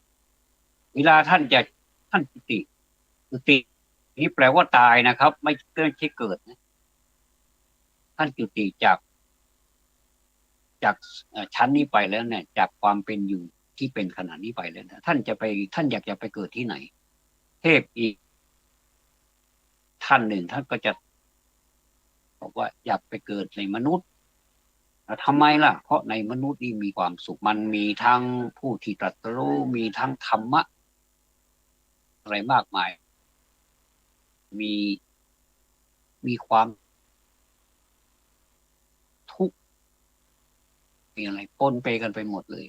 S1: เวลาท่านจุตินี่แปลว่าตายนะครับ ไม่ใช่เกิดนะท่านจุติจากชั้นนี้ไปแล้วเนี่ยจากความเป็นอยู่ที่เป็นขนาดนี้ไปแล้วนะท่านอยากจะไปเกิดที่ไหนเทพอีกท่านหนึ่งท่านก็จะบอกว่าอยากไปเกิดในมนุษย์ทำไมล่ะเพราะในมนุษย์นี่มีความสุขมันมีทั้งผู้ที่ตรัสรู้มีทั้งธรรมะอะไรมากมายมีความทุกข์มีอะไรปนเปกันไปหมดเลย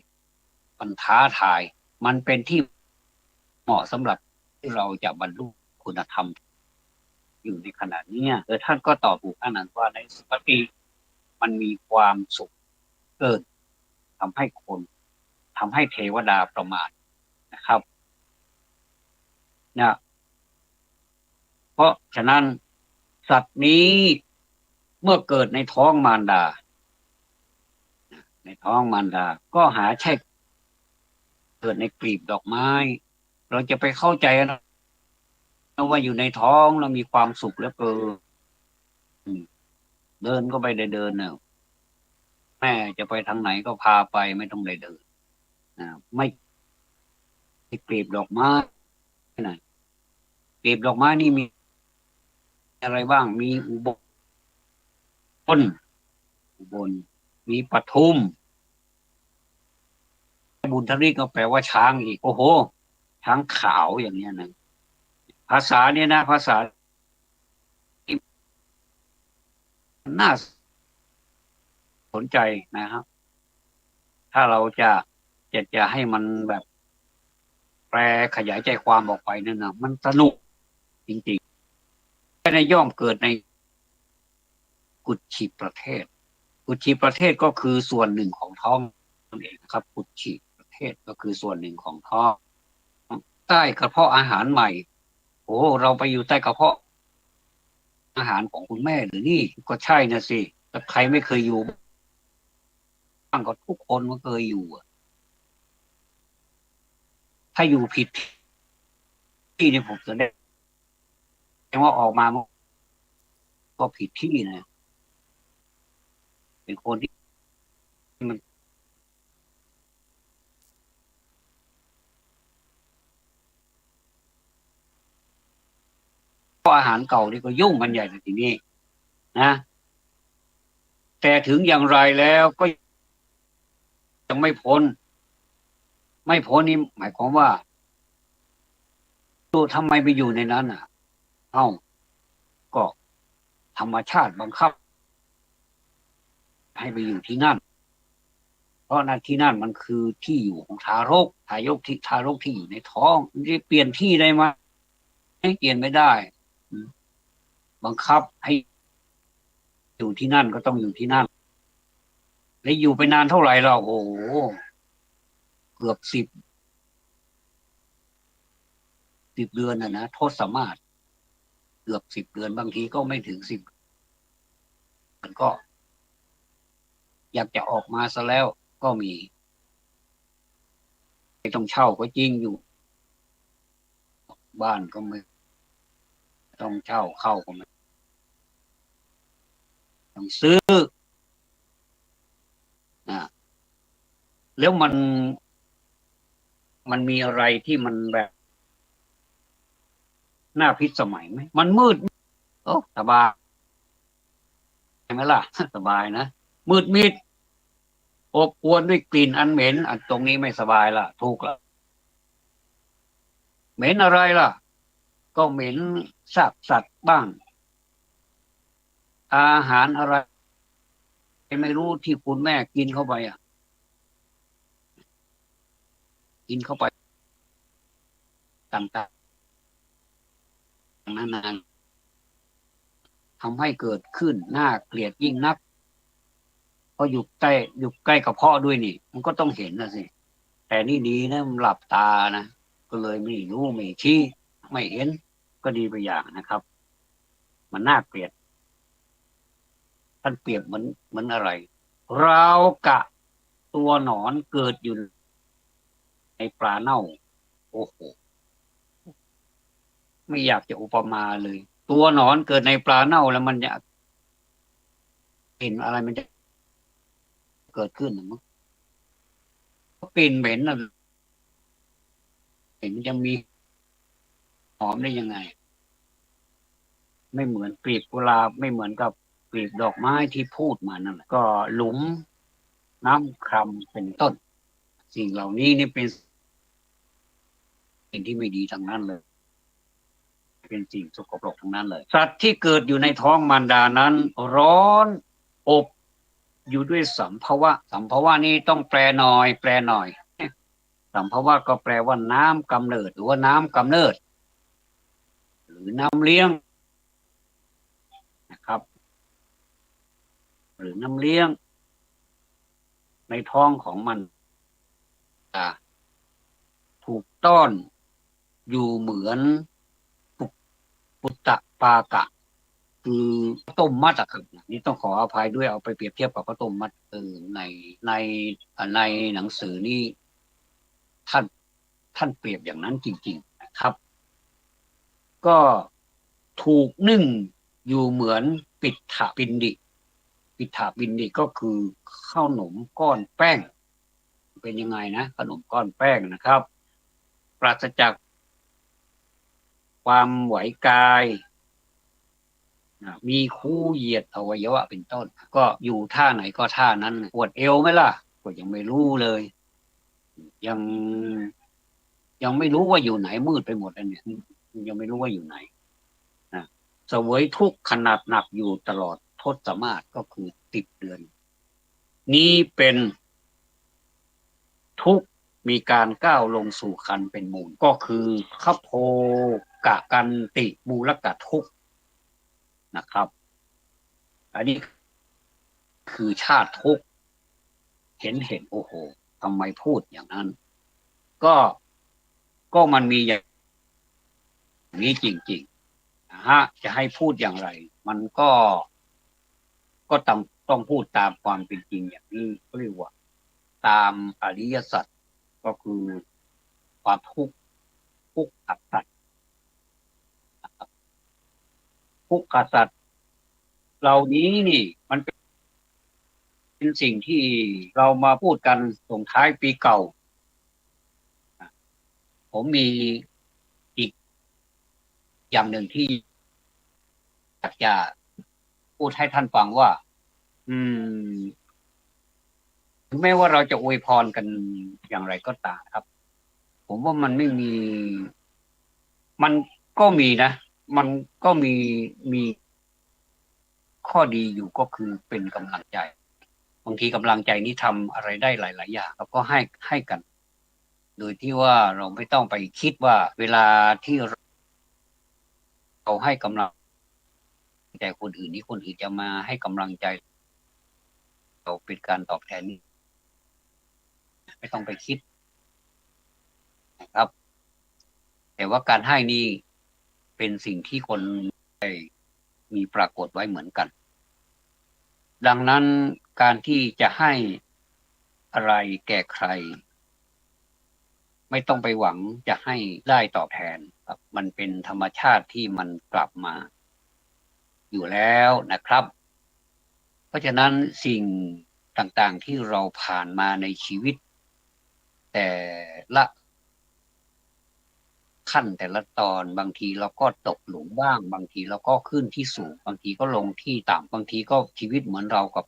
S1: มันท้าทายมันเป็นที่เหมาะสำหรับที่เราจะบรรลุคุณธรรมอยู่ในขณะนี้ท่านก็ตอบถูกท่านนั้นว่าในสุคติมันมีความสุขเกิดทำให้เทวดาประมาทนะครับนะเพราะฉะนั้นสัตว์นี้เมื่อเกิดในท้องมารดาก็หาใช่เกิดในกลีบดอกไม้เราจะไปเข้าใจนะว่าอยู่ในท้องเรามีความสุขแล้วเกินเดินก็ไปได้เดินนะแม่จะไปทางไหนก็พาไปไม่ต้องได้เดินไม่กลีบดอกไม้นะกลีบดอกไม้นี่มีอะไรบ้างมีอุบลมีปทุมบุญทลีก็แปลว่าช้างอีกโอ้โหช้างขาวอย่างเนี้ยนะภาษาเนี่ยนะภาษาน่าสนใจนะครับ ถ้าเราจะให้มันแบบแปลขยายใจความออกไปนั่นนะมันสนุกจริงๆในย่อมเกิดในกุชิประเทศกุชิประเทศก็คือส่วนหนึ่งของท้องนั่นเองครับกุชิประเทศก็คือส่วนหนึ่งของท้องใต้กระเพาะอาหารใหม่โอ้เราไปอยู่ใต้กระเพาะอาหารของคุณแม่หรือนี่ก็ใช่นะสิแต่ใครไม่เคยอยู่บ้างก็ทุกคนก็เคยอยู่ถ้าอยู่ผิดที่นี่ผมแสดงว่าออกมาก็ผิดที่นะเป็นคนที่มันเพราะอาหารเก่านี่ก็ยุ่งกันใหญ่เลยทีนี้นะแต่ถึงอย่างไรแล้วก็ยังไม่พ้นนี่หมายความว่าตัวทำไมไปอยู่ในนั้นเอ้าก็ธรรมชาติบังคับให้ไปอยู่ที่นั่นเพราะนั่นที่นั่นมันคือที่อยู่ของทารกที่อยู่ในท้องจะเปลี่ยนที่ได้ไหมไม่เปลี่ยนไม่ได้บังคับให้อยู่ที่นั่นก็ต้องอยู่ที่นั่นแล้วอยู่ไปนานเท่าไหร่เราโอ้โหเกือบสิบเดือนนะทศมาศเกือบ10 เดือนบางทีก็ไม่ถึง10มันก็อยากจะออกมาซะแล้วก็มีไม่ต้องเช่าก็จริงอยู่บ้านก็ไม่ต้องเช่าเข้าก็ไม่ต้องซื้อ แล้วมันมีอะไรที่มันแบบน่าพิสมัยไหมมันมืดโอ้สบายไหมล่ะสบายนะมืดมิดอบอวลด้วยกลิ่นอันเหม็นอันตรงนี้ไม่สบายละถูกละเหม็นอะไรล่ะก็เหม็นซากสัตว์บ้างอาหารอะไรไม่รู้ที่คุณแม่กินเข้าไปอ่ะกินเข้าไปต่างๆนานาทำให้เกิดขึ้นน่าเกลียดยิ่งนักเพราะอยู่ใกล้กระเพาะด้วยนี่มันก็ต้องเห็นนะสิแต่นี่ดีนะมันหลับตานะก็เลยไม่รู้ไม่ชี้ไม่เห็นก็ดีไปอย่างนะครับมันน่าเกลียดท่านเปรียบเหมือนอะไรราวกะตัวหนอนเกิดอยู่ในปลาเน่าโอ้โหไม่อยากจะอุปมาเลยตัวหนอนเกิดในปลาเน่าแล้วมันจะเห็นอะไรมันจะเกิดขึ้นนะมั้งกลิ่นเหม็นนะเห็นมันจะมีหอมได้ยังไงไม่เหมือนกลีบกุหลาบไม่เหมือนกับกลีบดอกไม้ที่พูดมานั่นแหละก็หลุมน้ำครำเป็นต้นสิ่งเหล่านี้นี่เป็นสิ่งที่ไม่ดีทั้งนั้นเลยเป็นสิ่งสกปรกทั้งนั้นเลยสัตว์ที่เกิดอยู่ในท้องมารดานั้นร้อนอบอยู่ด้วยสัมภวะนี้ต้องแปลหน่อยสัมภวะก็แปลว่าน้ำกำเนิดหรือว่าน้ำกำเนิดหรือน้ำเลี้ยงนะครับหรือน้ำเลี้ยงในท้องของมันถูกต้อนอยู่เหมือนปุตตะปากะคือข้าวต้มมัดอะครับนี่ต้องขออภัยด้วยเอาไปเปรียบเทียบกับข้าวต้มมัดในในหนังสือนี่ท่านท่านเปรียบอย่างนั้นจริงๆนะครับก็ถูกนึ่งอยู่เหมือนปิฏฐปินดิปิฏฐปินดิก็คือข้าวหนมก้อนแป้งเป็นยังไงนะขนมก้อนแป้งนะครับปราศจากความไหวกายมีคู่เหยียดอวัยวะเป็นต้นก็อยู่ท่าไหนก็ท่านั้นปวดเอวไหมล่ะก็ยังไม่รู้เลยยังยังไม่รู้ว่าอยู่ไหนมืดไปหมดแล้วเนี่ยยังไม่รู้ว่าอยู่ไหนนะเสวยทุกข์ขนาดหนักอยู่ตลอดทศมาศก็คือ10 เดือนนี้เป็นทุกข์มีการก้าวลงสู่คันเป็นมูลก็คือขโพกะกันติมูลกะทุกข์นะครับอันนี้คือชาติทุกข์เห็นโอ้โหทำไมพูดอย่างนั้นก็ก็มันมีอย่างนี้จริงๆนะฮะจะให้พูดอย่างไรมันก็ต้องพูดตามความเป็นจริงอย่างนี้เรียกว่าตามอริยสัจก็คือความทุกข์ขัดสัตว์ทุกข์ขัดสัตว์เหล่านี้นี่มันเป็นสิ่งที่เรามาพูดกันส่งท้ายปีเก่าผมมีอีกอย่างหนึ่งที่อยากจะพูดให้ท่านฟังว่าอืมถึงแม้ว่าเราจะอวยพรกันอย่างไรก็ตามครับผมว่ามันไม่มีมันก็มีนะมันก็มีข้อดีอยู่ก็คือเป็นกำลังใจบางทีกำลังใจนี้ทำอะไรได้หลายๆอย่างแล้วก็ให้กันโดยที่ว่าเราไม่ต้องไปคิดว่าเวลาที่เราให้กำลังใจคนอื่นนี้คนอื่นจะมาให้กำลังใจเราเป็นการตอบแทนนี่ไม่ต้องไปคิดนะครับแต่ว่าการให้นี่เป็นสิ่งที่คนมีปรากฏไว้เหมือนกันดังนั้นการที่จะให้อะไรแก่ใครไม่ต้องไปหวังจะให้ได้ตอบแทนครับมันเป็นธรรมชาติที่มันกลับมาอยู่แล้วนะครับเพราะฉะนั้นสิ่งต่างๆที่เราผ่านมาในชีวิต แต่ละขั้นแต่ละตอนบางทีเราก็ตกหลุมบ้างบางทีเราก็ขึ้นที่สูงบางทีก็ลงที่ต่ำบางทีก็ชีวิตเหมือนเรากับ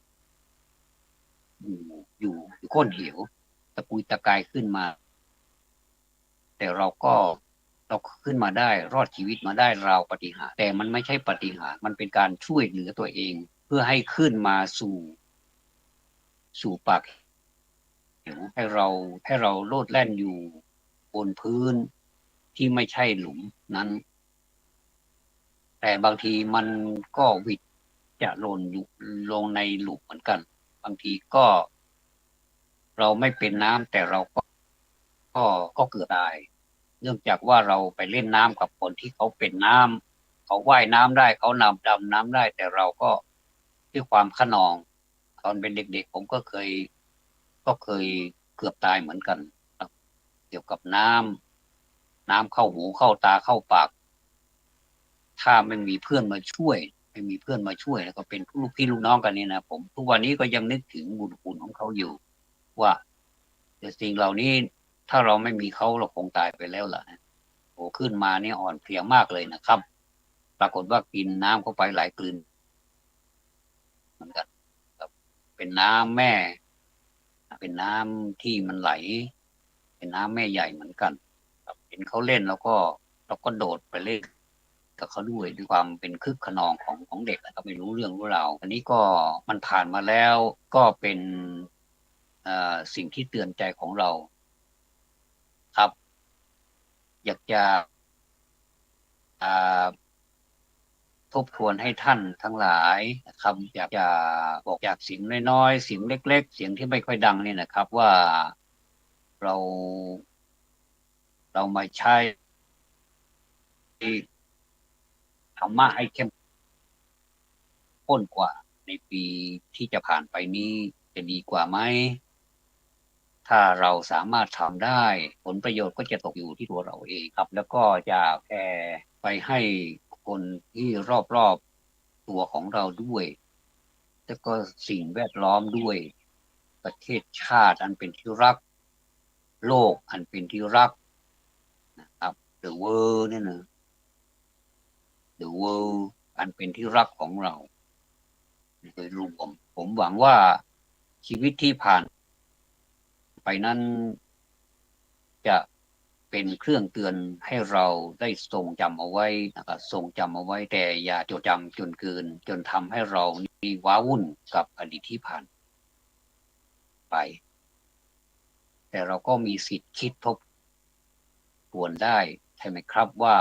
S1: อยู่ก้นเหวตะกุยตะกายขึ้นมาแต่เราขึ้นมาได้รอดชีวิตมาได้ราวปาฏิหาริย์แต่มันไม่ใช่ปาฏิหาริย์มันเป็นการช่วยเหลือตัวเองเพื่อให้ขึ้นมาสู่ปากเหวให้เราโลดแล่นอยู่บนพื้นที่ไม่ใช่หลุมนั้นแต่บางทีมันก็วิดจะหล่นอยู่ลงในหลุมเหมือนกันบางทีก็เราไม่เป็นน้ำแต่เราก็เกือบตายเนื่องจากว่าเราไปเล่นน้ำกับคนที่เขาเป็นน้ำเขาว่ายน้ำได้เขานำดำน้ำได้แต่เราก็ด้วยความขนองตอนเป็นเด็กๆผมก็เคยเกือบตายเหมือนกันครับเกี่ยวกับน้ำเข้าหูเข้าตาเข้าปากถ้าไม่มีเพื่อนมาช่วยไม่มีเพื่อนมาช่วยแล้วก็เป็นลูกพี่ลูกน้องกันนี่นะผมทุกวันนี้ก็ยังนึกถึงบุญคุณของเขาอยู่ว่าแต่สิ่งเหล่านี้ถ้าเราไม่มีเขาเราคงตายไปแล้วล่ะโอ้ขึ้นมานี่อ่อนเพลียมากเลยนะครับปรากฏว่ากินน้ำเข้าไปหลายกลืนเหมือนกันครับเป็นน้ำแม่เป็นน้ำที่มันไหลเป็นน้ำแม่ใหญ่เหมือนกันครับเห็นเขาเล่นเราก็โดดไปเล่นกับเขาด้วยความเป็นคึกขนองของเด็กนะครับไม่รู้เรื่องรู้ราวอันนี้ก็มันผ่านมาแล้วก็เป็นสิ่งที่เตือนใจของเราครับอยากจะอ่า ทบทวนให้ท่านทั้งหลายนะครับอยากจะบอกจากเสียงน้อยๆเสียงเล็กๆเสียงที่ไม่ค่อยดังนี่นะครับว่าเราเรามาใช้ธรรมะให้เข้มข้นกว่าในปีที่จะผ่านไปนี้จะดีกว่าไหมถ้าเราสามารถทำได้ผลประโยชน์ก็จะตกอยู่ที่ตัวเราเองครับแล้วก็จะแผ่ไปให้คนที่รอบๆตัวของเราด้วยแล้วก็สิ่งแวดล้อมด้วยประเทศชาติอันเป็นที่รักโลกอันเป็นที่รักนะครับ The World เนี่ยนะ The World อันเป็นที่รักของเราโดยรวมผมหวังว่าชีวิตที่ผ่านไปนั้นจะเป็นเครื่องเตือนให้เราได้ทรงจำเอาไว้นะครับทรงจำเอาไว้แต่อย่าจดจำจนเกินจนทำให้เรานี่ว้าวุ่นกับอดีตที่ผ่านไปแต่เราก็มีสิทธิ์คิดทบทวนได้ใช่ไหมครับว่า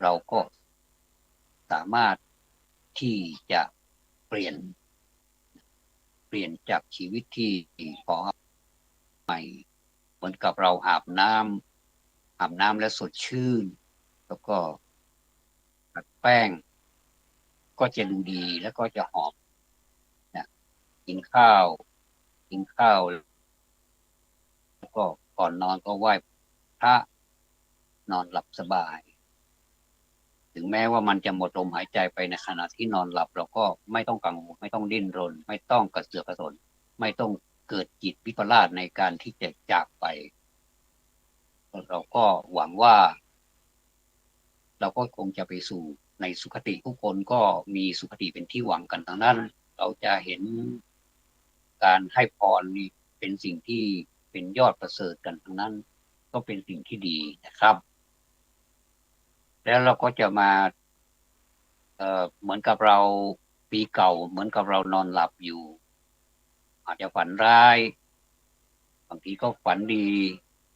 S1: เราก็สามารถที่จะเปลี่ยนเปลี่ยนจากชีวิตที่ขอใหม่เหมือนกับเราอาบน้ำแล้วสดชื่นแล้วก็ปัดแป้งก็จะดูดีแล้วก็จะหอมนะกินข้าวกินข้าวแล้วก็ก่อนนอนก็ไหว้พระนอนหลับสบายถึงแม้ว่ามันจะหมดลมหายใจไปในขณะที่นอนหลับเราก็ไม่ต้องกังวลไม่ต้องดิ้นรนไม่ต้องกระเสือกกระสนไม่ต้องเกิดจิตวิปลาสในการที่จะจากไปเราก็หวังว่าเราก็คงจะไปสู่ในสุคติทุกคนก็มีสุคติเป็นที่หวังกันทั้งนั้นเราจะเห็นการให้พรนี่เป็นสิ่งที่เป็นยอดประเสริฐกันทั้งนั้นก็เป็นสิ่งที่ดีนะครับแล้วเราก็จะมาเหมือนกับเราปีเก่าเหมือนกับเรานอนหลับอยู่อาจจะฝันร้ายบางทีก็ฝันดี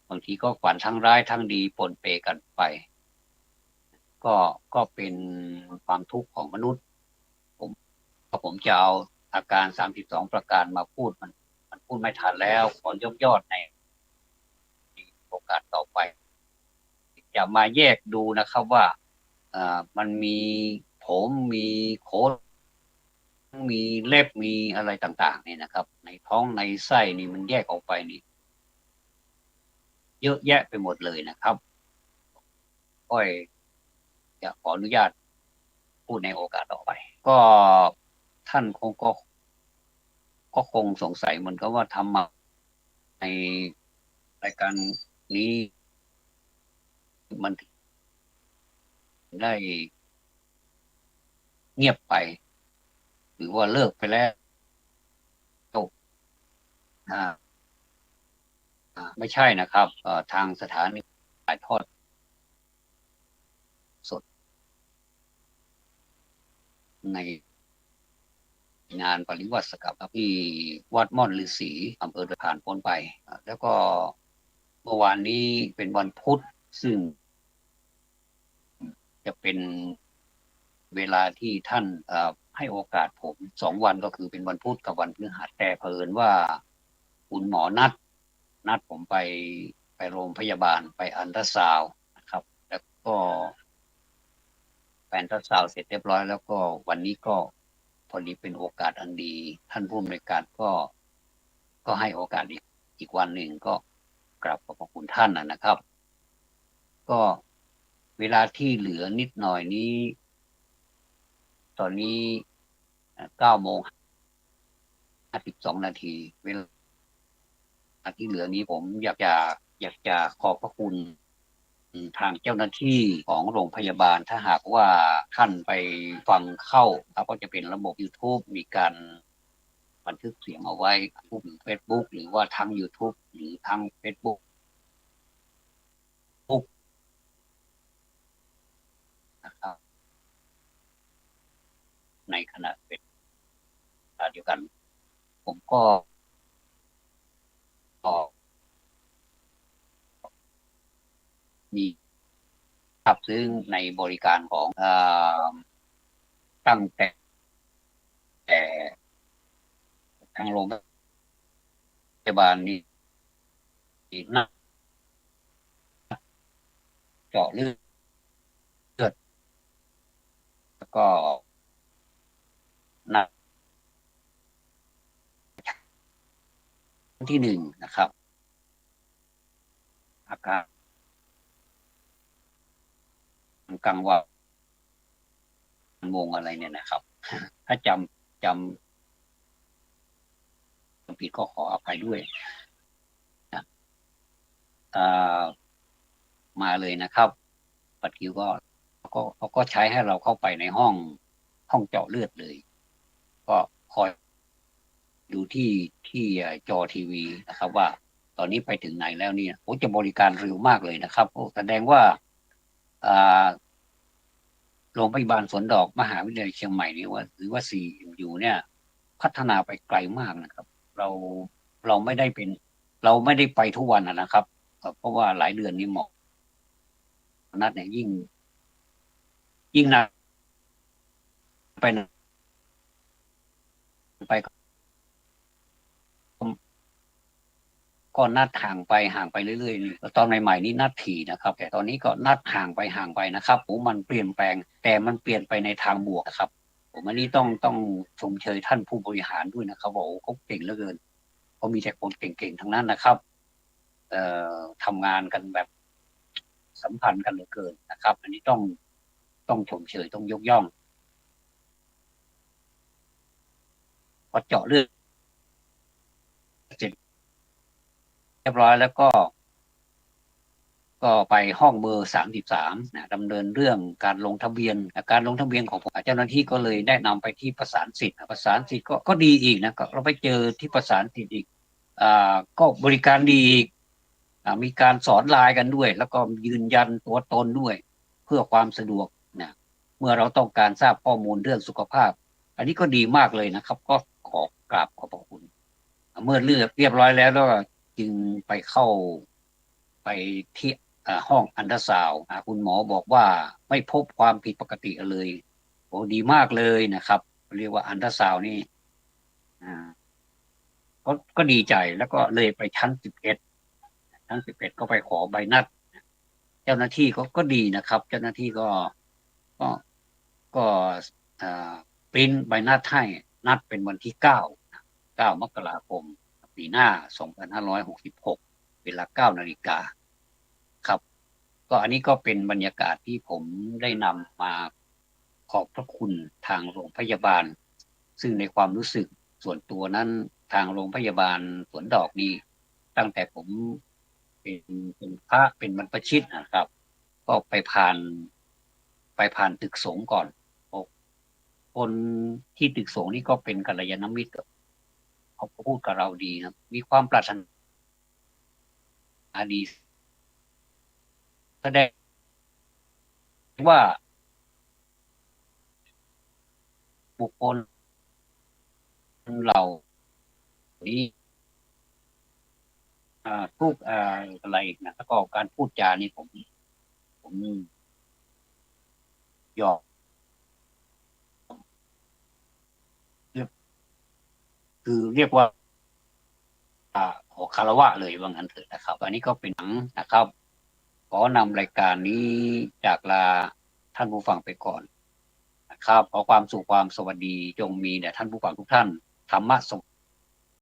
S1: บางทีก็ฝันทั้งร้ายทั้งดีปนเปกันไปก็ก็เป็นความทุกข์ของมนุษย์ผมผมจะเอาอาการ32ประการมาพูดมันพูดไม่ทันแล้วขอยกยอดในโอกาสต่อไปจะมาแยกดูนะครับว่ามันมีผมมีโค้ดมีเล็บมีอะไรต่างๆเนี่ยนะครับในท้องในไส้นี่มันแยกออกไปนี่เยอะแยะไปหมดเลยนะครับก็จะขออนุญาตพูดในโอกาสต่อไปก็ท่านคงก็คงสงสัยเหมือนกันว่าทำไม ในรายการนี้มันได้เงียบไปหรือว่าเลิกไปแล้วอ่าไม่ใช่นะครับทางสถานีถ่ายทอดสดในงานปริวัติศกรรมที่วัดม่อนฤาษีอำเภอผ่านพ้นไปแล้วก็เมื่อวานนี้เป็นวันพุธซึ่งจะเป็นเวลาที่ท่านให้โอกาสผม2 วันก็คือเป็นวันพุธกับวันพฤหัสแต่เผอิญว่าคุณหมอนัดผมไปโรงพยาบาลไปอันตราซาวด์นะครับแล้วก็แฟนตราซาวด์เสร็จเรียบร้อยแล้วก็วันนี้ก็พอดีเป็นโอกาสอันดีท่านผู้อำนวยการก็ให้โอกาสอีกวันหนึ่งก็กราบขอบพระคุณท่านนะครับก็เวลาที่เหลือนิดหน่อยนี้ตอนนี้9:52 นาทีเวลาที่เหลือนี้ผมอยากจะขอบพระคุณทางเจ้าหน้าที่ของโรงพยาบาลถ้าหากว่าท่านไปฟังเข้าครับก็จะเป็นระบบ YouTube มีการบันทึกเสียงเอาไว้ทุก Facebook หรือว่าทั้ง YouTube หรือทั้ง Facebook นะครับในขณะเป็นเดียวกันผมก็มีครับซึ่งในบริการของตั้งแต่ทางโรงพยาบาลนี่นัดเจาะเลือดแล้วก็นัดที่1นะครับอาการกลางวันอะไรเนี่ยนะครับถ้าจำผิดก็ขออภัยด้วยนะมาเลยนะครับปัดคิวเขาก็ใช้ให้เราเข้าไปในห้องเจาะเลือดเลยก็คอยดูที่จอทีวีนะครับว่าตอนนี้ไปถึงไหนแล้วเนี่ยโอ้จะบริการเร็วมากเลยนะครับโอ้แสดงว่าอ่าโรงพยาบาลสวนดอกมหาวิทยาลัยเชียงใหม่นี่ว่าหรือว่า CMU เนี่ยพัฒนาไปไกลมากนะครับเราเราไม่ได้เป็นเราไม่ได้ไปทุกวันนะครับเพราะว่าหลายเดือนนี้หมอนัดเนี่ยยิ่งนานไปไปก็นัดห่างไปเรื่อยๆนี่ตอนใหม่ๆนี่นัดถี่นะครับแต่ตอนนี้ก็นัดห่างไปนะครับผมมันเปลี่ยนแปลงแต่มันเปลี่ยนไปในทางบวกนะครับผมอันนี้ต้องชมเชยท่านผู้บริหารด้วยนะครับว่าโอ้เขาเก่งเหลือเกินเขามีแต่คนเก่งๆทั้งนั้นนะครับทำงานกันแบบสัมพันธ์กันเหลือเกินนะครับอันนี้ต้องชมเชยต้องยกย่องพอเจาะเลือดเสร็จเรียบร้อยแล้วก็ไปห้องเบอร์ 33นะดำเนินเรื่องการลงทะเบียนของผมเจ้าหน้าที่ก็เลยแนะนำไปที่ประสานสิทธิ์ประสานสิทธิ์ก็ดีอีกนะก็เราไปเจอที่ประสานสิทธิ์อีกก็บริการดีอีกมีการสอนไลน์กันด้วยแล้วก็ยืนยันตัวตนด้วยเพื่อความสะดวกนะเมื่อเราต้องการทราบข้อมูลเรื่องสุขภาพอันนี้ก็ดีมากเลยนะครับก็ขอกราบขอบพระคุณเมื่อเลือกเรียบร้อยแล้วก็จึงไปที่ห้องอันตราซาวด์คุณหมอบอกว่าไม่พบความผิดปกติเลยโอ้ดีมากเลยนะครับเรียกว่าอันตราซาวด์นี่อ่าก็ดีใจแล้วก็เลยไปชั้น 11ก็ไปขอใบนัดเจ้าหน้าที่ก็ดีนะครับเจ้าหน้าที่ก็ก็อ่าปริ้นใบนัดให้นัดเป็นวันที่9 มกราคมปีหน้า2566เวลา9 นาฬิกาครับก็อันนี้ก็เป็นบรรยากาศที่ผมได้นำมาขอบพระคุณทางโรงพยาบาลซึ่งในความรู้สึกส่วนตัวนั้นทางโรงพยาบาลสวนดอกนี้ ตั้งแต่ผมเป็นพระเป็นบรรพชิตนะครับ ก็ไปผ่านตึกสงฆ์ก่อนคนที่ตึกสงฆ์นี่ก็เป็นกัลยาณมิตรเขาพูดกับเราดีนะมีความปรารถนาดีแสดงว่าบุคคลเหล่านี้พูดอะไรอีกนะแล้วก็การพูดจานี่ผมยอมเรียกคือเรียกว่าขอคารวะเลยว่างั้นเถอะนะครับอันนี้ก็เป็นหนังนะครับขอนำรายการนี้จากลาท่านผู้ฟังไปก่อนนะครับขอความสุขความสวัสดีจงมีแด่ท่านผู้ฟังทุกท่านธรรมะส